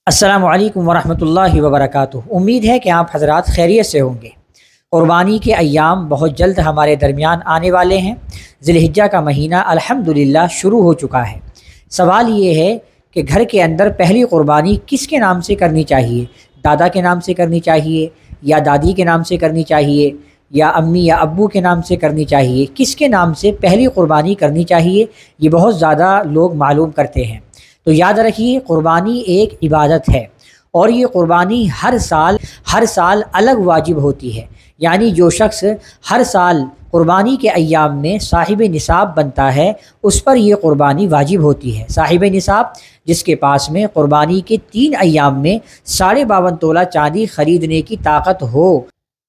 अस्सलामु अलैकुम वरहमतुल्लाहि वबरकातुहू। उम्मीद है कि आप हज़रात खैरियत से होंगे। क़ुरबानी के अय्याम बहुत जल्द हमारे दरमियान आने वाले हैं। ज़िलहिज्जा का महीना अल्हम्दुलिल्लाह शुरू हो चुका है। सवाल ये है कि घर के अंदर पहली क़ुरबानी किसके नाम से करनी चाहिए? दादा के नाम से करनी चाहिए या दादी के नाम से करनी चाहिए या अम्मी या अब्बू के नाम से करनी चाहिए? किसके नाम से पहली क़ुरबानी करनी चाहिए? ये बहुत ज़्यादा लोग मालूम करते हैं। तो याद रखिए, क़ुरबानी एक इबादत है और ये क़ुरबानी हर साल अलग वाजिब होती है। यानी जो शख्स हर साल क़ुरबानी के अय्याम में साहिब निसाब बनता है, उस पर यह क़ुरबानी वाजिब होती है। साहिब निसाब जिसके पास में क़ुरबानी के 3 अय्याम में 52.5 तोला चांदी ख़रीदने की ताकत हो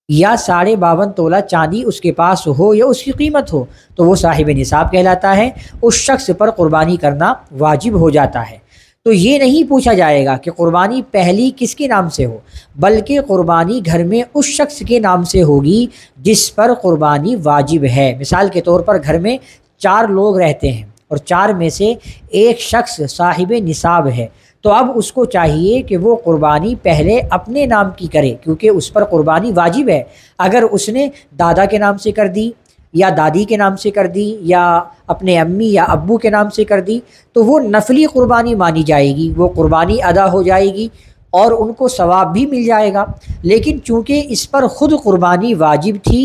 या 52.5 तोला चांदी उसके पास हो या उसकी कीमत हो, तो वो साहिब निसाब कहलाता है। उस शख्स पर क़ुरबानी करना वाजिब हो जाता है। तो ये नहीं पूछा जाएगा कि क़ुरबानी पहली किसके नाम से हो, बल्कि क़ुरबानी घर में उस शख्स के नाम से होगी जिस पर क़ुरबानी वाजिब है। मिसाल के तौर पर घर में 4 लोग रहते हैं और 4 में से एक शख्स साहिब निसाब है, तो अब उसको चाहिए कि वो क़ुरबानी पहले अपने नाम की करे, क्योंकि उस पर क़ुरबानी वाजिब है। अगर उसने दादा के नाम से कर दी या दादी के नाम से कर दी या अपने अम्मी या अब्बू के नाम से कर दी, तो वो नफली क़ुरबानी मानी जाएगी, वो क़ुरबानी अदा हो जाएगी और उनको सवाब भी मिल जाएगा। लेकिन चूँकि इस पर ख़ुद क़ुरबानी वाजिब थी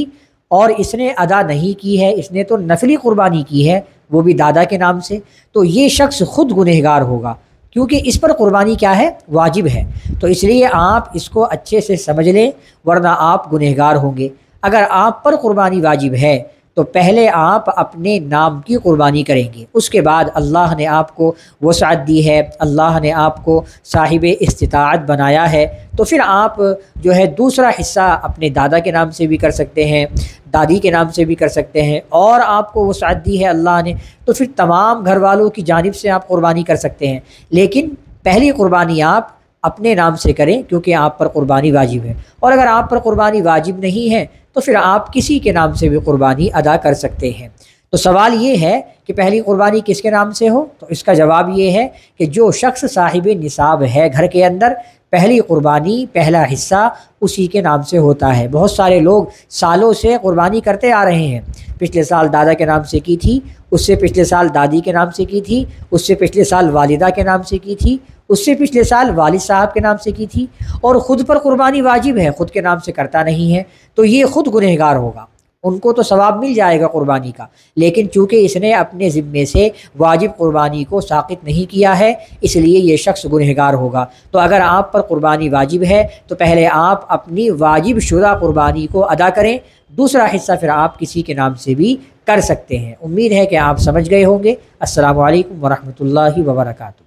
और इसने अदा नहीं की है, इसने तो नफली क़ुरबानी की है, वो भी दादा के नाम से, तो ये शख्स ख़ुद गुनहगार होगा, क्योंकि इस पर क़ुरबानी क्या है, वाजिब है। तो इसलिए आप इसको अच्छे से समझ लें, वरना आप गुनहगार होंगे। अगर आप पर क़ुरबानी वाजिब है तो पहले आप अपने नाम की क़ुरबानी करेंगे, उसके बाद अल्लाह ने आपको वसाअत दी है, अल्लाह ने आपको साहिब इस्तिताअत बनाया है, तो फिर आप जो है दूसरा हिस्सा अपने दादा के नाम से भी कर सकते हैं, दादी के नाम से भी कर सकते हैं, और आपको वसाअत दी है अल्लाह ने, तो फिर तमाम घर वालों की जानिब से आप क़ुरबानी कर सकते हैं। लेकिन पहली क़ुरबानी आप अपने नाम से करें, क्योंकि आप पर क़ुरबानी वाजिब है। और अगर आप पर क़ुरबानी वाजिब नहीं है तो फिर आप किसी के नाम से भी क़ुरबानी अदा कर सकते हैं। तो सवाल ये है कि पहली क़ुरबानी किसके नाम से हो, तो इसका जवाब ये है कि जो शख्स साहिब निसाब है घर के अंदर, पहली क़ुरबानी पहला हिस्सा उसी के नाम से होता है। बहुत सारे लोग सालों से क़ुरबानी करते आ रहे हैं। पिछले साल दादा के नाम से की थी, उससे पिछले साल दादी के नाम से की थी, उससे पिछले साल वालिदा के नाम से की थी, उससे पिछले साल वालिद साहब के नाम से की थी, और ख़ुद पर क़ुरबानी वाजिब है, ख़ुद के नाम से करता नहीं है, तो ये ख़ुद गुनहगार होगा। उनको तो सवाब मिल जाएगा क़ुरबानी का, लेकिन चूँकि इसने अपने ज़िम्मे से वाजिब क़ुरबानी को साक़ित नहीं किया है, इसलिए ये शख्स गुनहगार होगा। तो अगर आप पर क़ुरबानी वाजिब है तो पहले आप अपनी वाजिब शुदा क़ुरबानी को अदा करें, दूसरा हिस्सा फिर आप किसी के नाम से भी कर सकते हैं। उम्मीद है कि आप समझ गए होंगे। अस्सलामु अलैकुम वरहमतुल्लाहि वबरकातुहू।